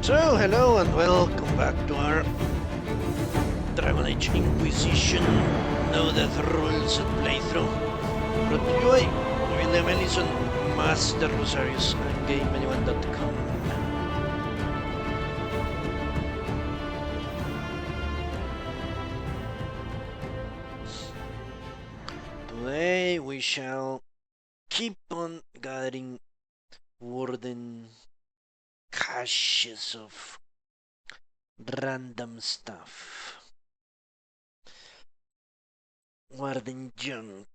So, hello and welcome back to our Dragon Age Inquisition No Death Rules playthrough. Brought to you by William Ellison, Master Rosarius, and GameAnyone.com. Today we shall keep on gathering Warden caches of random stuff. Warden junk.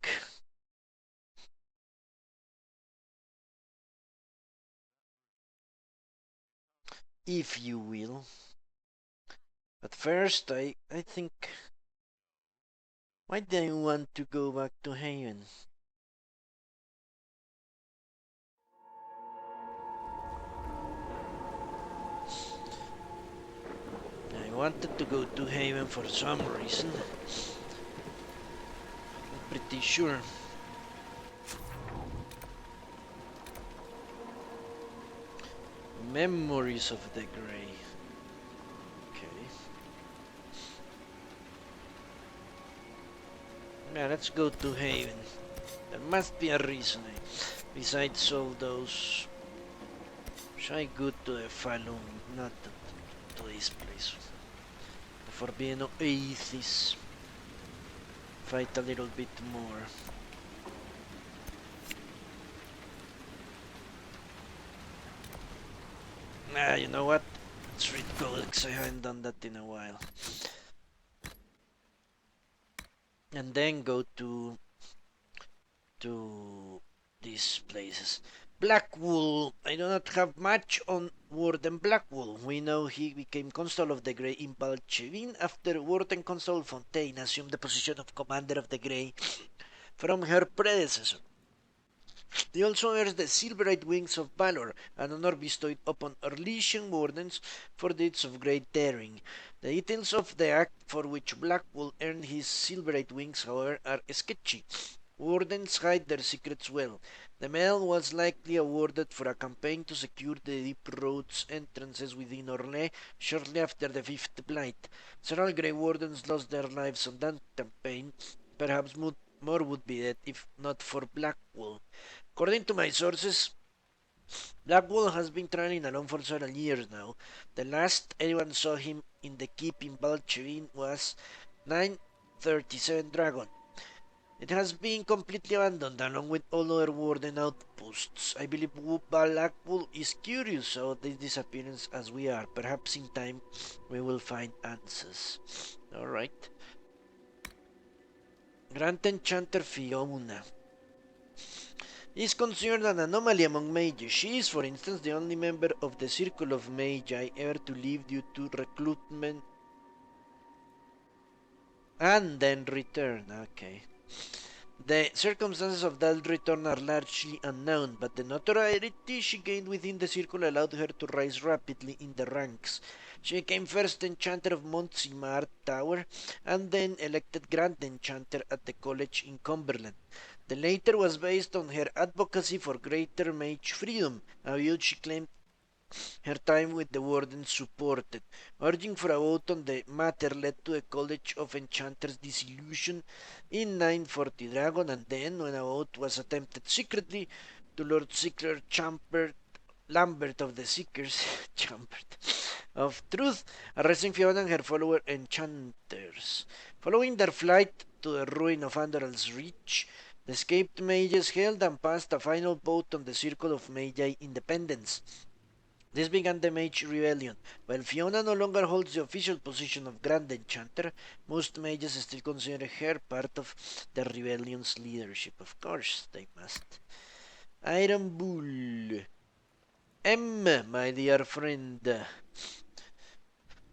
If you will. But first, I think... Why do I want to go back to Haven? I wanted to go to Haven for some reason. I'm pretty sure. Memories of the Grey. Okay. Yeah, let's go to Haven. There must be a reason. Besides all those... Should I go to the Falun? Not to this place. The Forbidden Oasis. Fight a little bit more. You know what? Let's read Codex. I haven't done that in a while. And then go to these places. Blackwool. I do not have much on Warden Blackwool. We know he became Constable of the Grey in Balchevin after Warden Constable Fontaine assumed the position of Commander of the Grey from her predecessor. He also earns the Silverite Wings of Valor, an honor bestowed upon Erlesian wardens for deeds of great daring. The details of the act for which Blackwool earned his Silverite Wings, however, are sketchy. Wardens hide their secrets well. The medal was likely awarded for a campaign to secure the deep roads entrances within Orlais shortly after the Fifth Blight. Several Grey Wardens lost their lives on that campaign. Perhaps more would be dead if not for Blackwool. According to my sources, Blackwool has been traveling alone for several years now. The last anyone saw him in the keep in Balchevin was 937 Dragon. It has been completely abandoned along with all other warden outposts. I believe Blackwool is curious about this disappearance as we are. Perhaps in time we will find answers. Alright. Grand Enchanter Fiona is considered an anomaly among mages. She is, for instance, the only member of the Circle of Magi ever to leave due to recruitment and then return. Okay. The circumstances of that return are largely unknown, but the notoriety she gained within the circle allowed her to rise rapidly in the ranks. She became first Enchanter of Montsimar Tower, and then elected Grand Enchanter at the college in Cumberland. The latter was based on her advocacy for greater mage freedom, a view she claimed her time with the Warden supported. Urging for a vote on the matter led to the College of Enchanters' dissolution in 940 Dragon, and then, when a vote was attempted secretly, to Lord Sickler Lambert of the Seekers Chambert of Truth, arresting Fiona and her follower Enchanters. Following their flight to the ruin of Andoral's Reach, the escaped mages held and passed a final vote on the Circle of Magi independence. This began the Mage Rebellion. While Fiona no longer holds the official position of Grand Enchanter, most mages still consider her part of the rebellion's leadership. Of course, they must. Iron Bull. My dear friend.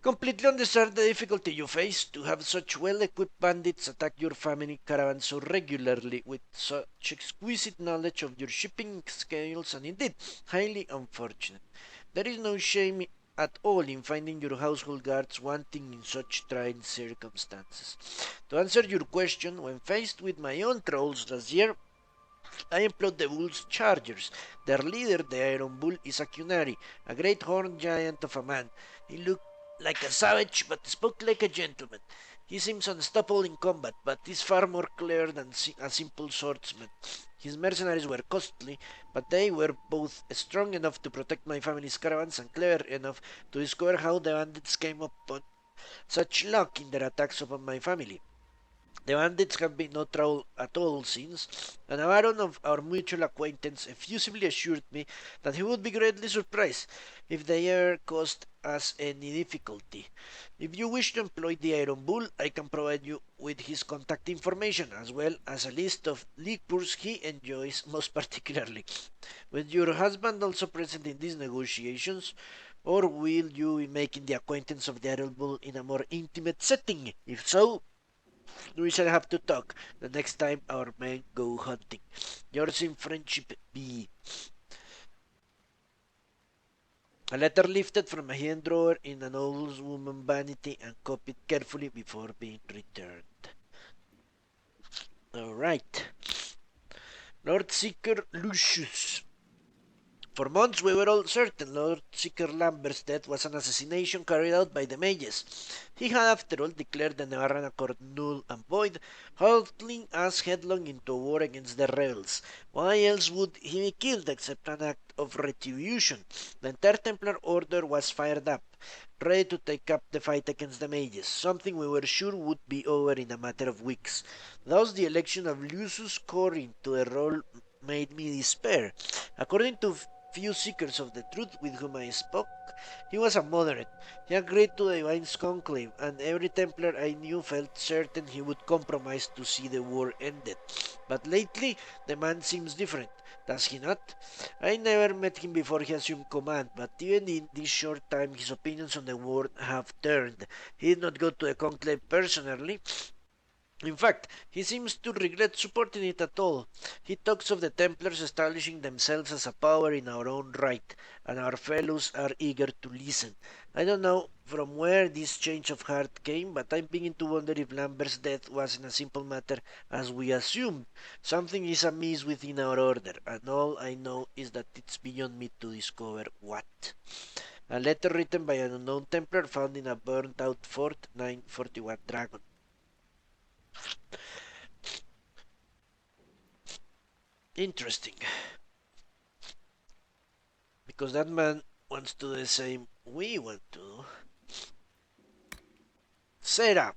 Completely understand the difficulty you face to have such well-equipped bandits attack your family caravan so regularly with such exquisite knowledge of your shipping schedules, and indeed highly unfortunate. There is no shame at all in finding your household guards wanting in such trying circumstances. To answer your question, when faced with my own trolls last year, I employed the bull's chargers. Their leader, the Iron Bull, is a Cunari, a great horned giant of a man. He looked like a savage, but spoke like a gentleman. He seems unstoppable in combat, but is far more clever than a simple swordsman. His mercenaries were costly, but they were both strong enough to protect my family's caravans and clever enough to discover how the bandits came upon such luck in their attacks upon my family. The bandits have been no trouble at all since, and a baron of our mutual acquaintance effusively assured me that he would be greatly surprised if they ever caused us any difficulty. If you wish to employ the Iron Bull, I can provide you with his contact information, as well as a list of liquors he enjoys most particularly. Will your husband also present in these negotiations, or will you be making the acquaintance of the Iron Bull in a more intimate setting? If so, we shall have to talk the next time our men go hunting. Yours in friendship, B. A letter lifted from a hidden drawer in an old woman's vanity and copied carefully before being returned. Alright. Lord Seeker Lucius. For months we were all certain Lord Seeker Lambert's death was an assassination carried out by the mages. He had after all declared the Nevarran Accord null and void, hurtling us headlong into a war against the rebels. Why else would he be killed except an act of retribution? The entire Templar Order was fired up, ready to take up the fight against the mages, something we were sure would be over in a matter of weeks. Thus the election of Lucius Corrin to the role made me despair. According to few seekers of the truth with whom I spoke, he was a moderate. He agreed to the Divine's conclave, and every Templar I knew felt certain he would compromise to see the war ended. But lately, the man seems different, does he not? I never met him before he assumed command, but even in this short time his opinions on the war have turned. He did not go to the conclave personally. In fact, he seems to regret supporting it at all. He talks of the Templars establishing themselves as a power in our own right, and our fellows are eager to listen. I don't know from where this change of heart came, but I'm beginning to wonder if Lambert's death wasn't a simple matter as we assumed. Something is amiss within our order, and all I know is that it's beyond me to discover what. A letter written by an unknown Templar found in a burnt out Fort 941 Dragon. Interesting. Because that man wants to do the same we want to do. Sarah.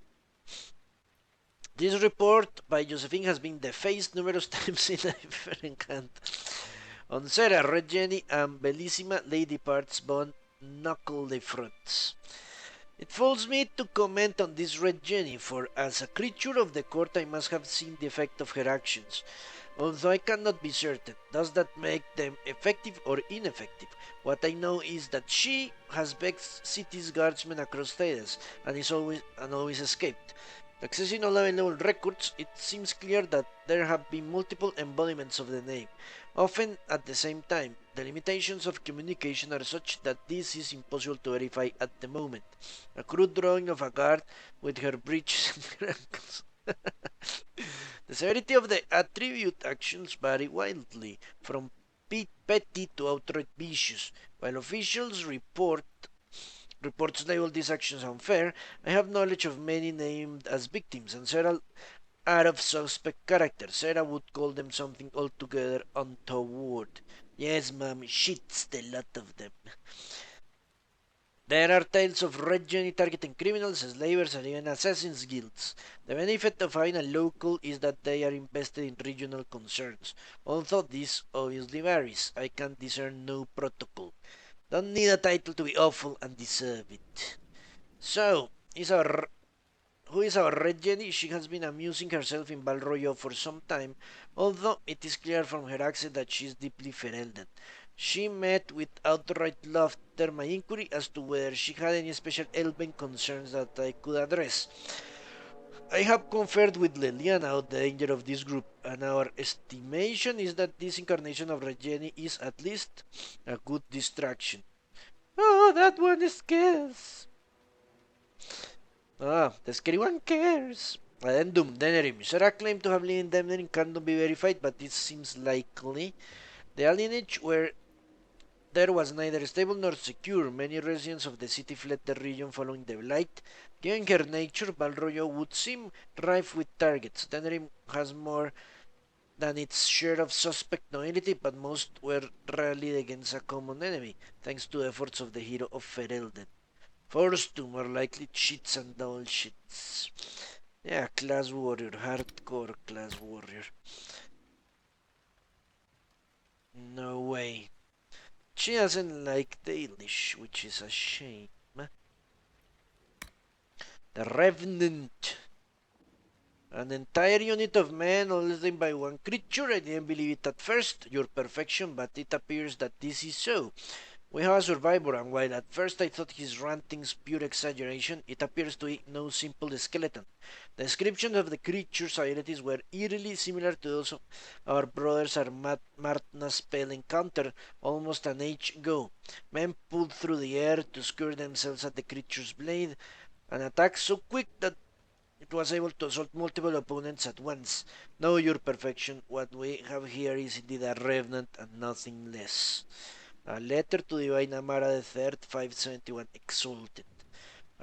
This report by Josephine has been defaced numerous times in a different hand. On Sarah, Red Jenny and Bellissima Lady Parts Bond knuckle the fronts. It falls me to comment on this Red Jenny, for as a creature of the court I must have seen the effect of her actions. Although I cannot be certain, does that make them effective or ineffective? What I know is that she has vexed city's guardsmen across Thales and always escaped. Accessing all available records, it seems clear that there have been multiple embodiments of the name, often at the same time. The limitations of communication are such that this is impossible to verify at the moment. A crude drawing of a guard with her breeches and ankles. The severity of the attribute actions vary wildly, from petty to outright vicious. While officials reports label these actions unfair, I have knowledge of many named as victims, and several are of suspect character. Sarah would call them something altogether untoward. Yes, ma'am, shit's the lot of them. There are tales of Red Jenny targeting criminals, slavers, and even assassins' guilds. The benefit of having a local is that they are invested in regional concerns. Although this obviously varies, I can discern no protocol. Don't need a title to be awful and deserve it. So, who is our Red Jenny? She has been amusing herself in Val Royeaux for some time, although it is clear from her accent that she is deeply Ferelden. She met with outright laughter my inquiry as to whether she had any special elven concerns that I could address. I have conferred with Leliana on the danger of this group, and our estimation is that this incarnation of Regeni is at least a good distraction. Oh, that one scares. Ah, the scary one cares. Addendum, Denerim. Sera claimed to have lived in Denerim cannot be verified, but it seems likely. The alienage where there was neither stable nor secure. Many residents of the city fled the region following the blight. Given her nature, Balroyo would seem rife with targets. Denerim has more than its share of suspect nobility, but most were rallied against a common enemy, thanks to efforts of the hero of Ferelden. Forced to more likely cheats and double cheats. Yeah, class warrior, hardcore class warrior. No way. She doesn't like Dalish, which is a shame. The Revenant. An entire unit of men, all led by one creature. I didn't believe it at first, your perfection, but it appears that this is so. We have a survivor, and while at first I thought his rantings pure exaggeration, it appears to be no simple skeleton. The descriptions of the creature's abilities were eerily similar to those of our brothers Martna's spell encounter almost an age ago. Men pulled through the air to skewer themselves at the creature's blade, an attack so quick that it was able to assault multiple opponents at once. No, your perfection, what we have here is indeed a revenant and nothing less. A letter to Divine Amara III, 571, Exalted.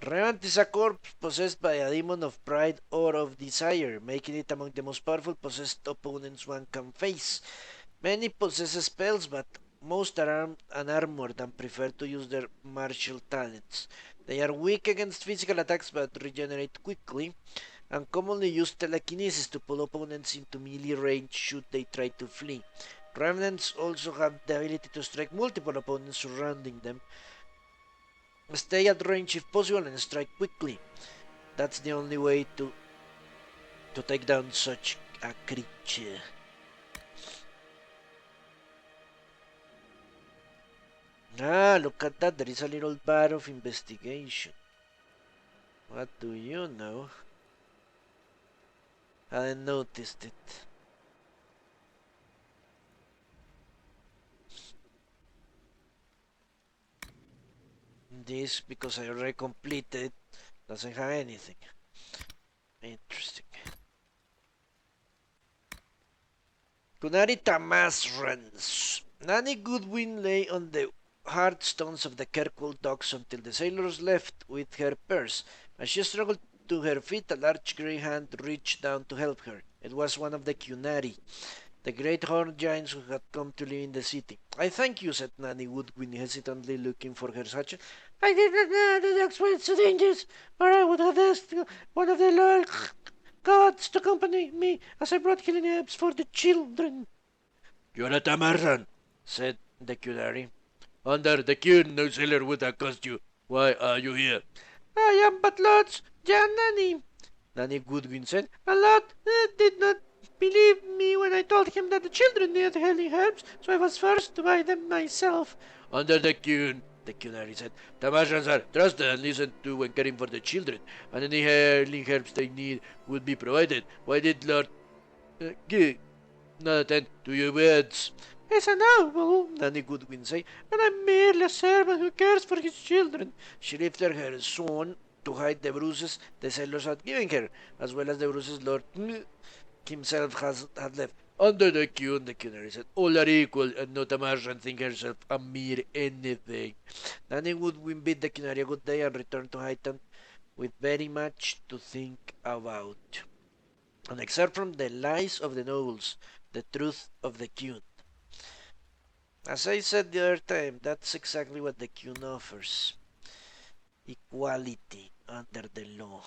Revenant is a corpse possessed by a demon of pride or of desire, making it among the most powerful possessed opponents one can face. Many possess spells, but most are armed and armored and prefer to use their martial talents. They are weak against physical attacks but regenerate quickly, and commonly use telekinesis to pull opponents into melee range should they try to flee. Revenants also have the ability to strike multiple opponents surrounding them, stay at range if possible, and strike quickly. That's the only way to take down such a creature. Ah, look at that, there is a little bar of investigation. What do you know? I hadn't noticed it. This, because I already completed it, doesn't have anything. Interesting. Kunari Tamasrans. Nanny Goodwin lay on the hard stones of the Kirkwall docks until the sailors left with her purse. As she struggled to her feet, a large grey hand reached down to help her. It was one of the Kunari, the great horned giants who had come to live in the city. I thank you, said Nanny Woodwin, hesitantly looking for her satchel. I did not know the docks were so dangerous, or I would have asked one of the Lord gods to accompany me as I brought healing herbs for the children. You're a Tamarran, said the Kunari. Under the Kun, no sailor would accost you. Why are you here? I am but Lord's Jan Nanny Goodwin said. A Lord did not believe me when I told him that the children needed healing herbs, so I was forced to buy them myself. Under the Kun, the Kunari said. Tamarans are trusted and listened to when caring for the children, and any healing herbs they need would be provided. Why did Lord not attend to your words? It's a noble, Nanny Goodwin said, and I'm merely a servant who cares for his children. She lifted her swan to hide the bruises the sailors had given her, as well as the bruises Lord himself had left. Under the Kun, the Kunari said, all are equal, and not a Martian think herself a mere anything. Nanny Goodwin bid the Kunari a good day and returned to Hightown with very much to think about. An excerpt from The Lies of the Nobles, the Truth of the Kun. As I said the other time, that's exactly what the Kun offers. Equality under the law.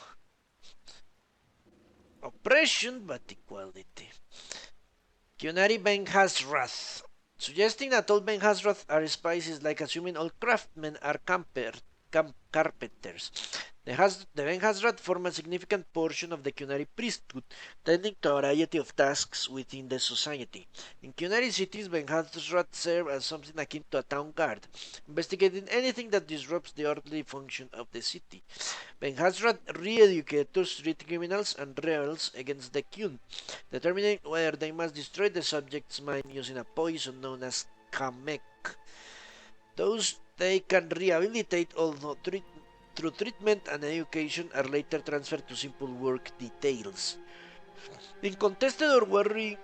Oppression, but equality. Kunari Ben Hasrath. Suggesting that all Ben Hasrath are spies is like assuming all craftsmen are carpenters. The Ben Hasrat form a significant portion of the Kunari priesthood, tending to a variety of tasks within the society. In Kunari cities, Ben Hasrat serve as something akin to a town guard, investigating anything that disrupts the orderly function of the city. Ben Hasrat re-educators treat criminals and rebels against the Kun, determining whether they must destroy the subject's mind using a poison known as Kamek. Those they can rehabilitate, although through treatment and education are later transferred to simple work details. In contested or warring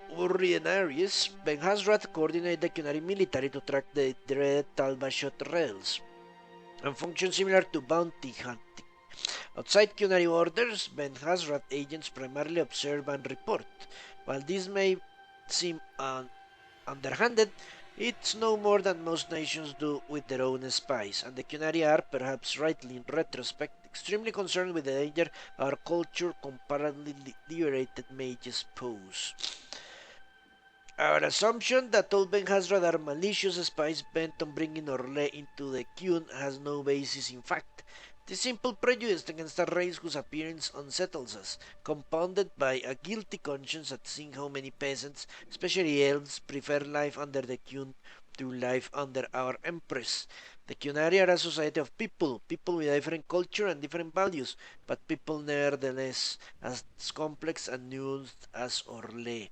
areas, Ben Hazrat coordinated the Qunari military to track the dreaded Talbashot rebels, and function similar to bounty hunting. Outside Qunari borders, Ben Hazrat agents primarily observe and report. While this may seem underhanded, it's no more than most nations do with their own spies, and the Qunari are, perhaps rightly in retrospect, extremely concerned with the danger our culture comparatively liberated mages pose. Our assumption that all Ben Hazrat are malicious spies bent on bringing Orle into the Qun has no basis in fact. The simple prejudice against a race whose appearance unsettles us, compounded by a guilty conscience at seeing how many peasants, especially elves, prefer life under the Qun to life under our empress. The Qunari are a society of people with different culture and different values, but people nevertheless as complex and nuanced as Orle.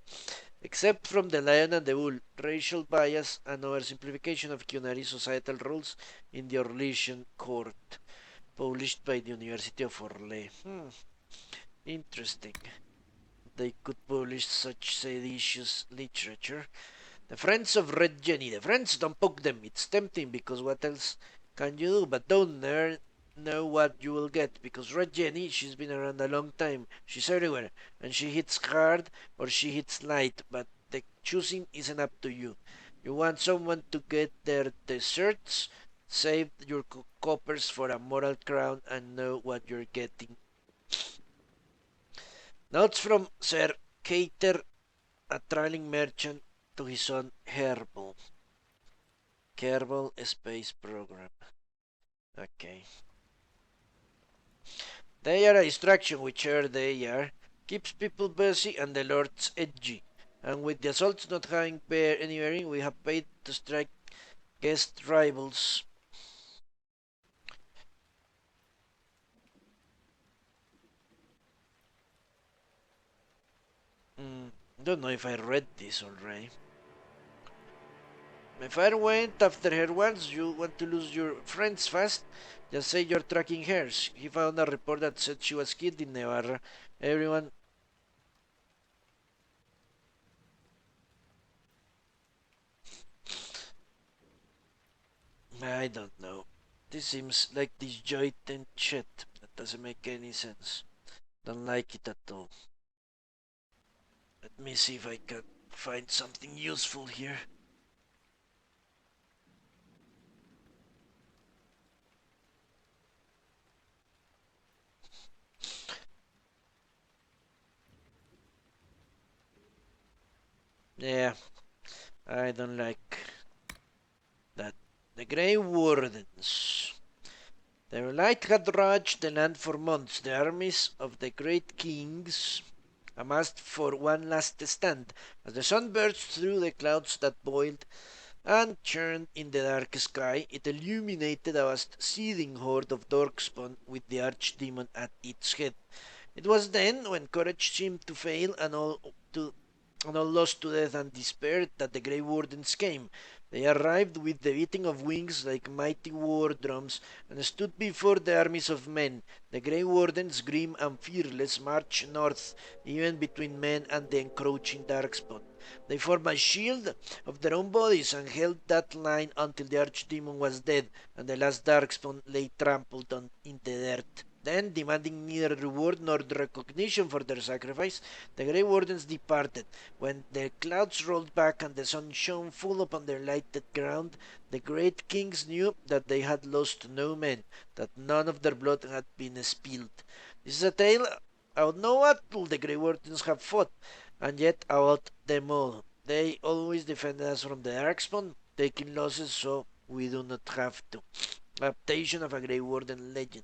Except from the lion and the bull, racial bias and oversimplification of Qunari societal roles in the Orlesian court. Published by the University of Orle. Interesting. They could publish such seditious literature. The friends of Red Jenny. The friends, don't poke them. It's tempting because what else can you do? But don't never know what you will get, because Red Jenny, she's been around a long time. She's everywhere, and she hits hard or she hits light, but the choosing isn't up to you. You want someone to get their desserts? Save your coppers for a moral crown and know what you're getting. Notes from Sir Cater, a traveling merchant, to his son Herbal. Kerbal Space Program. Okay. They are a distraction, whichever they are. Keeps people busy and the lords edgy. And with the assaults not having any bearing, we have paid to strike guest rivals. Don't know if I read this already. My father went after her once. You want to lose your friends fast? Just say you're tracking hers. He found a report that said she was killed in Navarra. Everyone... I don't know. This seems like disjointed shit. That doesn't make any sense. Don't like it at all. Let me see if I can find something useful here. Yeah, I don't like that. The Grey Wardens. Their light had ravaged the land for months. The armies of the great kings amassed for one last stand. As the sun burst through the clouds that boiled and churned in the dark sky, it illuminated a vast seething horde of Darkspawn with the archdemon at its head. It was then, when courage seemed to fail and all lost to death and despair, that the Grey Wardens came. They arrived with the beating of wings like mighty war drums, and stood before the armies of men. The Grey Wardens, grim and fearless, marched north, even between men and the encroaching Darkspawn. They formed a shield of their own bodies, and held that line until the Archdemon was dead, and the last Darkspawn lay trampled in the dirt. Then, demanding neither reward nor recognition for their sacrifice, the Grey Wardens departed. When the clouds rolled back and the sun shone full upon their lighted ground, the great kings knew that they had lost no men, that none of their blood had been spilled. This is a tale about no battle the Grey Wardens have fought, and yet about them all. They always defended us from the Darkspawn, taking losses so we do not have to. Adaptation of a Grey Warden legend.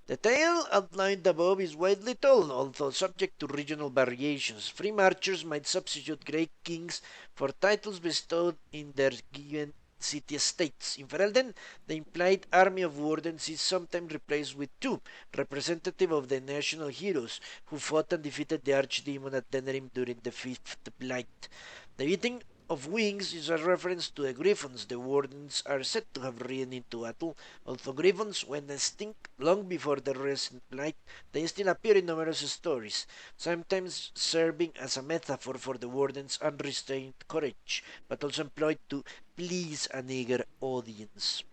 The tale outlined above is widely told, although subject to regional variations. Free marchers might substitute great kings for titles bestowed in their given city-states. In Ferelden, the implied army of wardens is sometimes replaced with two, representative of the national heroes, who fought and defeated the archdemon at Denerim during the Fifth Blight. The beating of wings is a reference to the griffons the wardens are said to have ridden into battle. Although griffons went extinct long before the recent blight, they still appear in numerous stories, sometimes serving as a metaphor for the warden's unrestrained courage, but also employed to please an eager audience.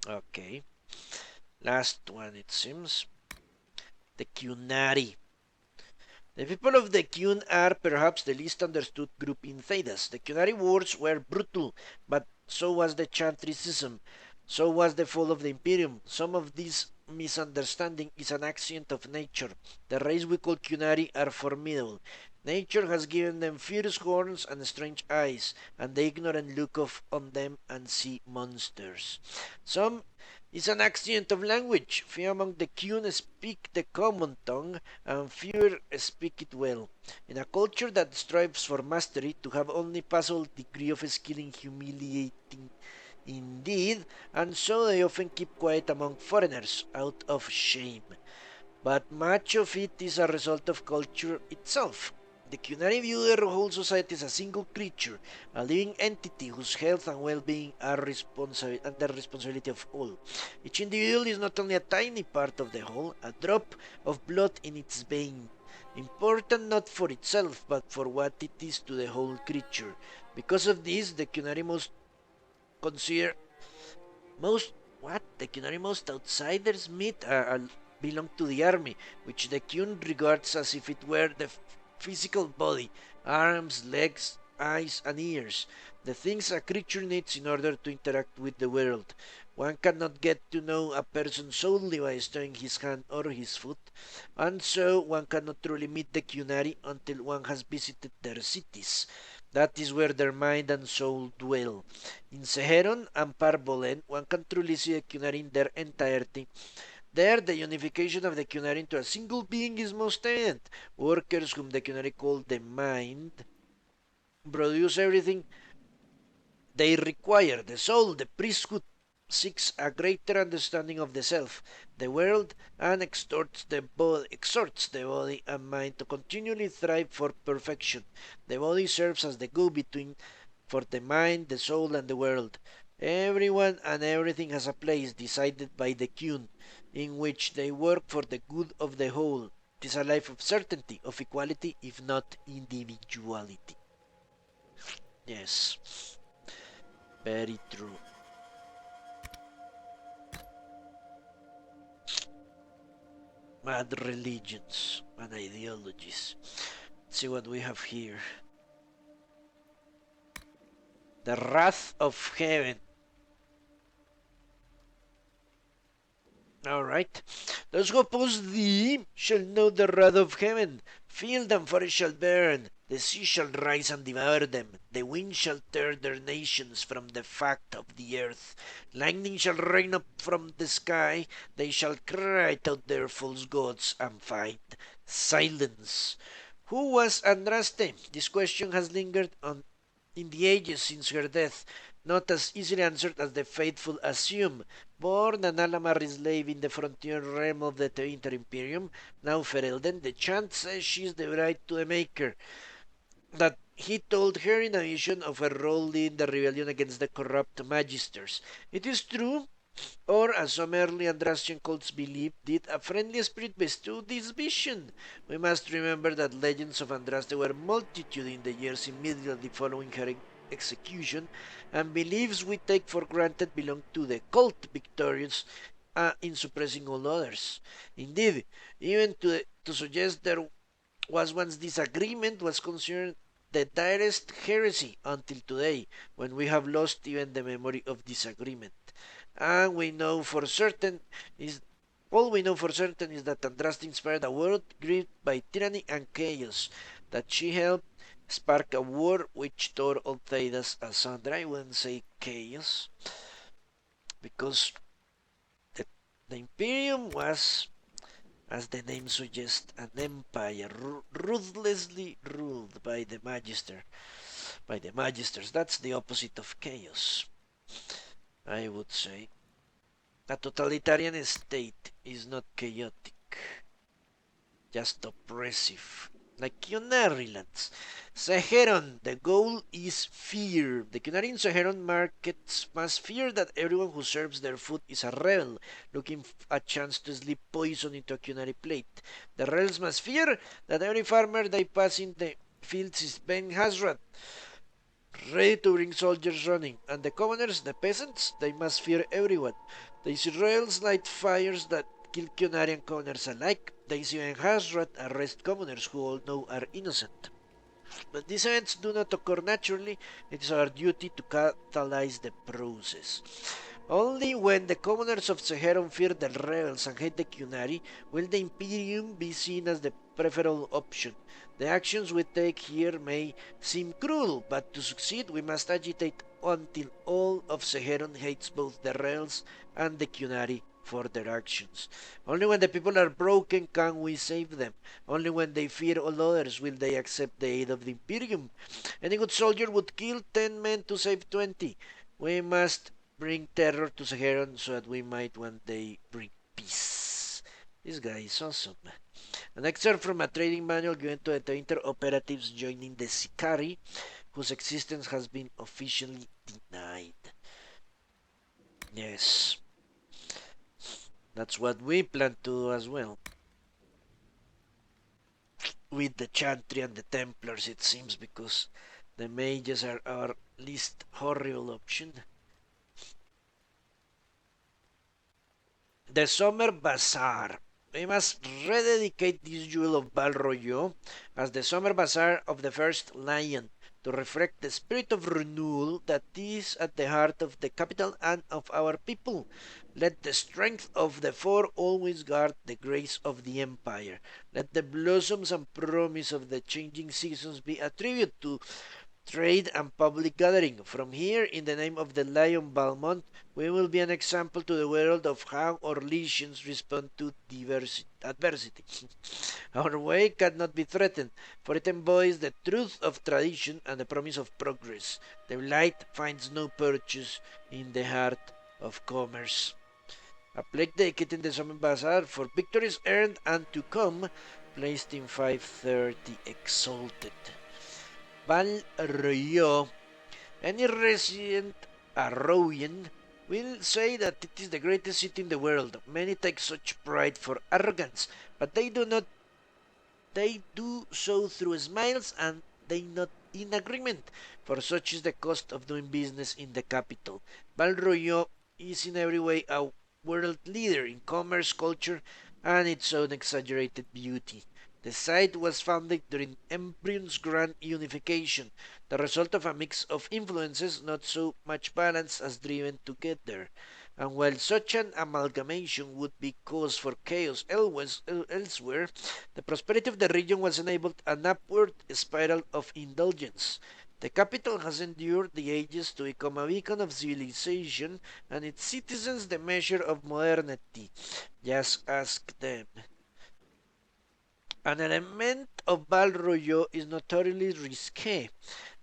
Okay. Last one, it seems. The Cunari. The people of the Cun are perhaps the least understood group in Thedas. The Cunari wars were brutal, but so was the Chantricism. So was the fall of the Imperium. Some of this misunderstanding is an accident of nature. The race we call Cunari are formidable. Nature has given them fierce horns and strange eyes, and the ignorant look on them and see monsters. Some is an accident of language. Few among the Cun speak the common tongue, and fewer speak it well. In a culture that strives for mastery, to have only passable degree of skill in humiliating indeed, and so they often keep quiet among foreigners, out of shame. But much of it is a result of culture itself. The Cunari view their whole society as a single creature, a living entity whose health and well-being are the responsibility of all. Each individual is not only a tiny part of the whole, a drop of blood in its vein, important not for itself, but for what it is to the whole creature. Because of this, the Cunari consider most the Cunari most outsiders meet belong to the army, which the Cun regards as if it were the physical body, arms, legs, eyes, and ears, the things a creature needs in order to interact with the world. One cannot get to know a person solely by studying his hand or his foot, and so one cannot truly meet the Cunari until one has visited their cities. That is where their mind and soul dwell. In Seheron and Parvolen, one can truly see the Cunari in their entirety. There, the unification of the Cunari into a single being is most evident. Workers, whom the Cunari call the mind, produce everything they require. The soul, the priesthood, seeks a greater understanding of the self, the world, and exhorts the body and mind to continually strive for perfection. The body serves as the go-between for the mind, the soul, and the world. Everyone and everything has a place decided by the Cun, in which they work for the good of the whole. It is a life of certainty, of equality, if not individuality. Yes, very true. Mad religions and ideologies. Let's see what we have here. The wrath of heaven. Alright. Those who oppose thee shall know the wrath of heaven. Feel them, for it shall burn. The sea shall rise and devour them. The wind shall tear their nations from the fact of the earth. Lightning shall rain up from the sky. They shall cry out their false gods and find silence. Who was Andraste? This question has lingered on in the ages since her death, not as easily answered as the faithful assume. Born an Alamari slave in the frontier realm of the Teinter Imperium, now Ferelden, the chant says she is the bride to the Maker. That he told her in a vision of her role in the rebellion against the corrupt magisters. It is true, or as some early Andrastian cults believed, did a friendly spirit bestow this vision? We must remember that legends of Andraste were multitude in the years immediately following her execution, and beliefs we take for granted belong to the cult victorious in suppressing all others. Indeed, even to suggest there was once disagreement was considered the direst heresy until today, when we have lost even the memory of disagreement. And we know for certain is all we know for certain is that Andraste inspired a world gripped by tyranny and chaos, that she helped spark a war which tore all Thedas asunder. I wouldn't say chaos, because the Imperium was, as the name suggests, an empire ruthlessly ruled by the magisters. That's the opposite of chaos, I would say. A totalitarian state is not chaotic, just oppressive, like Cunari lands. Seheron, the goal is fear. The Cunari in Seheron markets must fear that everyone who serves their food is a rebel, looking a chance to slip poison into a Cunari plate. The rebels must fear that every farmer they pass in the fields is Ben Hazrat, ready to bring soldiers running, and the commoners, the peasants, they must fear everyone. They see rebels light fires that kill Cunarian commoners alike. They see Ben Hazrat arrest commoners who all know are innocent. But these events do not occur naturally. It is our duty to catalyze the process. Only when the commoners of Seheron fear the rebels and hate the Cunari will the Imperium be seen as the preferable option. The actions we take here may seem cruel, but to succeed we must agitate until all of Seheron hates both the rebels and the Cunari for their actions. Only when the people are broken can we save them. Only when they fear all others will they accept the aid of the Imperium. Any good soldier would kill 10 men to save 20. We must bring terror to Seheron so that we might one day bring peace. This guy is awesome. An excerpt from a trading manual given to the Tainter operatives joining the Sicari, whose existence has been officially denied. Yes, that's what we plan to do as well. With the Chantry and the Templars, it seems, because the mages are our least horrible option. The Summer Bazaar. We must rededicate this jewel of Balroyo as the Summer Bazaar of the First Lion, to reflect the spirit of renewal that is at the heart of the capital and of our people. Let the strength of the four always guard the grace of the empire. Let the blossoms and promise of the changing seasons be a tribute to trade and public gathering. From here, in the name of the Lion Balmont, we will be an example to the world of how our legions respond to adversity. Our way cannot be threatened, for it embodies the truth of tradition and the promise of progress. The light finds no purchase in the heart of commerce. A plaque dedicated the Summer Bazaar for victories earned and to come, placed in 530 Exalted. Val Royo. Any resident Arroyan will say that it is the greatest city in the world. Many take such pride for arrogance, but they do so through smiles and they not in agreement, for such is the cost of doing business in the capital. Val Royo is in every way a world leader in commerce, culture, and its own exaggerated beauty. The site was founded during Embrion's Grand Unification, the result of a mix of influences not so much balanced as driven to get there. And while such an amalgamation would be cause for chaos elsewhere, the prosperity of the region was enabled an upward spiral of indulgence. The capital has endured the ages to become a beacon of civilization, and its citizens the measure of modernity. Just ask them. An element of Balroyo is notoriously risque,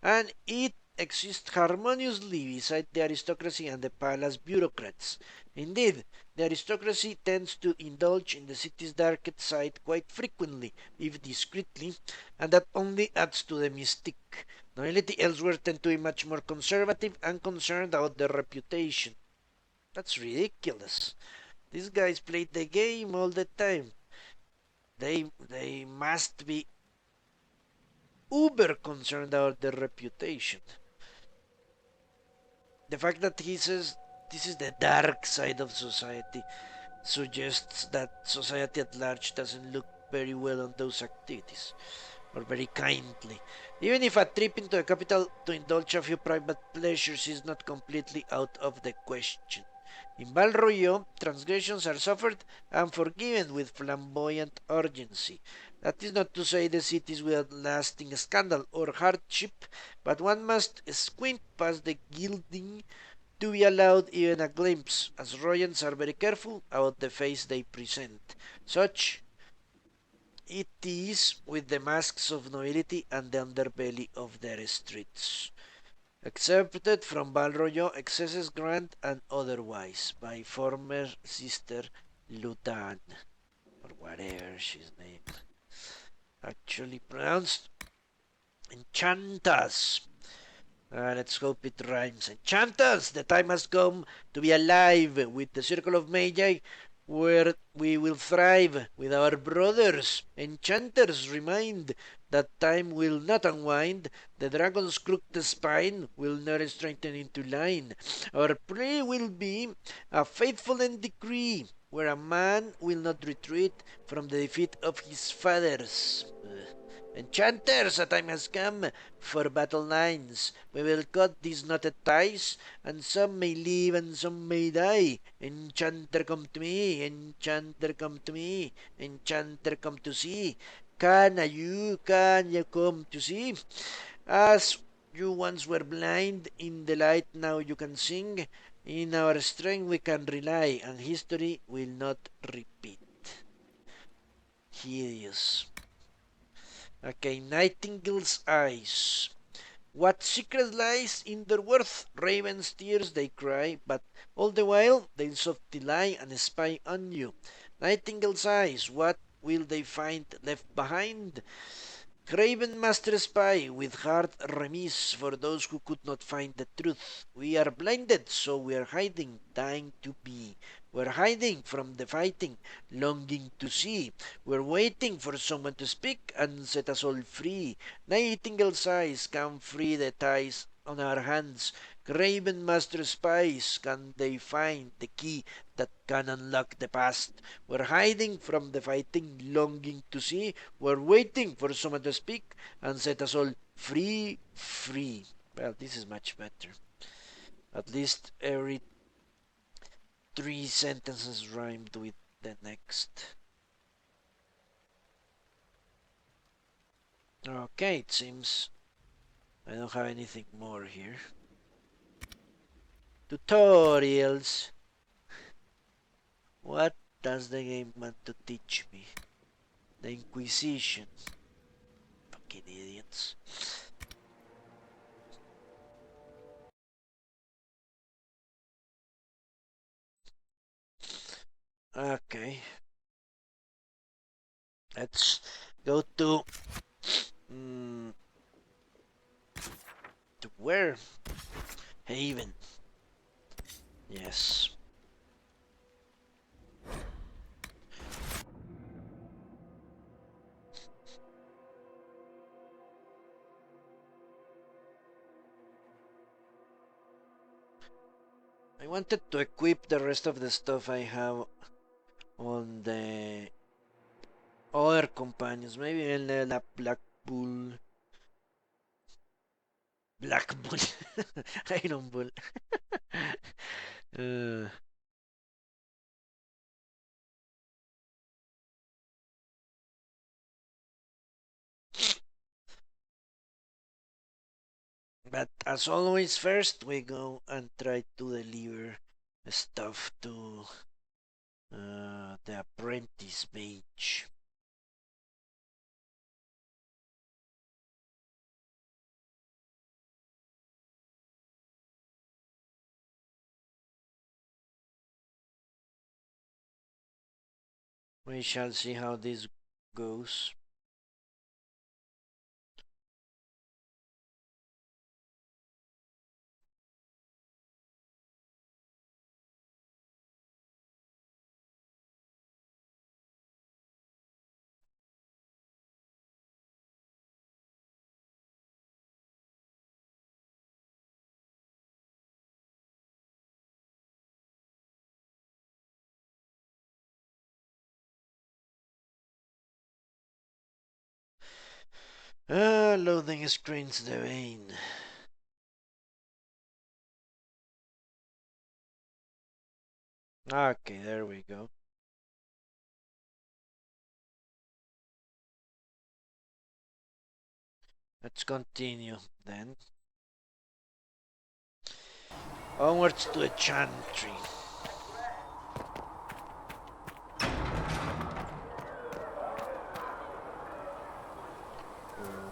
and it exists harmoniously beside the aristocracy and the palace bureaucrats. Indeed, the aristocracy tends to indulge in the city's darkest side quite frequently, if discreetly, and that only adds to the mystique. Nobility elsewhere tend to be much more conservative and concerned about their reputation. That's ridiculous. These guys play the game all the time. They must be uber concerned about their reputation. The fact that he says this is the dark side of society suggests that society at large doesn't look very well on those activities, or very kindly. Even if a trip into the capital to indulge a few private pleasures is not completely out of the question. In Balroyo, transgressions are suffered and forgiven with flamboyant urgency. That is not to say the city is without lasting scandal or hardship, but one must squint past the gilding to be allowed even a glimpse, as Royans are very careful about the face they present. Such it is with the masks of nobility and the underbelly of their streets. Accepted from Balroyo, excesses grand and otherwise, by former sister Ludan, or whatever she's named. actually pronounced. Enchantas. Let's hope it rhymes. Enchanters, the time has come to be alive with the Circle of Magi, where we will thrive with our brothers. Enchanters, remind that time will not unwind. The dragon's crooked spine will not straighten into line. Our plea will be a faithful end decree, where a man will not retreat from the defeat of his fathers. Enchanters, a time has come for battle lines. We will cut these knotted ties, and some may live and some may die. Enchanter, come to me. Enchanter, come to me. Enchanter, come to see. Can you come to see? As you once were blind, in the light now you can sing. In our strength we can rely, and history will not repeat. Hideous. Okay, Nightingale's eyes. What secret lies in their worth? Raven's tears they cry, but all the while they softly lie and spy on you. Nightingale's eyes, what will they find left behind? Craven master spy, with heart remiss for those who could not find the truth. We are blinded, so we are hiding, dying to be. We're hiding from the fighting, longing to see. We're waiting for someone to speak and set us all free. Nightingale's eyes can free the ties on our hands. Craven master spies, can they find the key that can unlock the past? We're hiding from the fighting, longing to see. We're waiting for someone to speak and set us all free, free. Well, this is much better. At least every 3 sentences rhymed with the next. Okay, it seems I don't have anything more here. Tutorials. What does the game want to teach me? The Inquisition. Fucking idiots. Okay. Let's go to where? Haven. Yes. I wanted to equip the rest of the stuff I have on the other companions. Maybe in the Black Bull. Black Bull. Iron Bull. uh, but as always, first we go and try to deliver stuff to the apprentice mage. We shall see how this goes. Loading screens the vein. Okay, there we go. Let's continue then. Onwards to a chantry.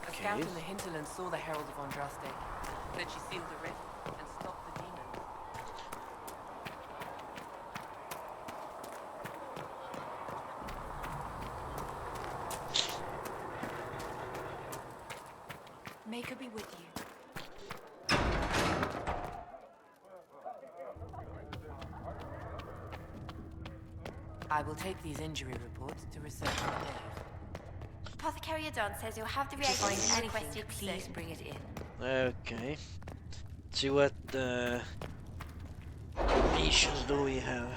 A scout in the hinterland saw the Herald of Andraste. Said she sealed the rift and stopped the demons. I will take these injury reports to research with Dave. Apothecary Adon says you'll have the If you find reagents you anything, requested please soon. bring it in. Okay. Let's see what missions do we have.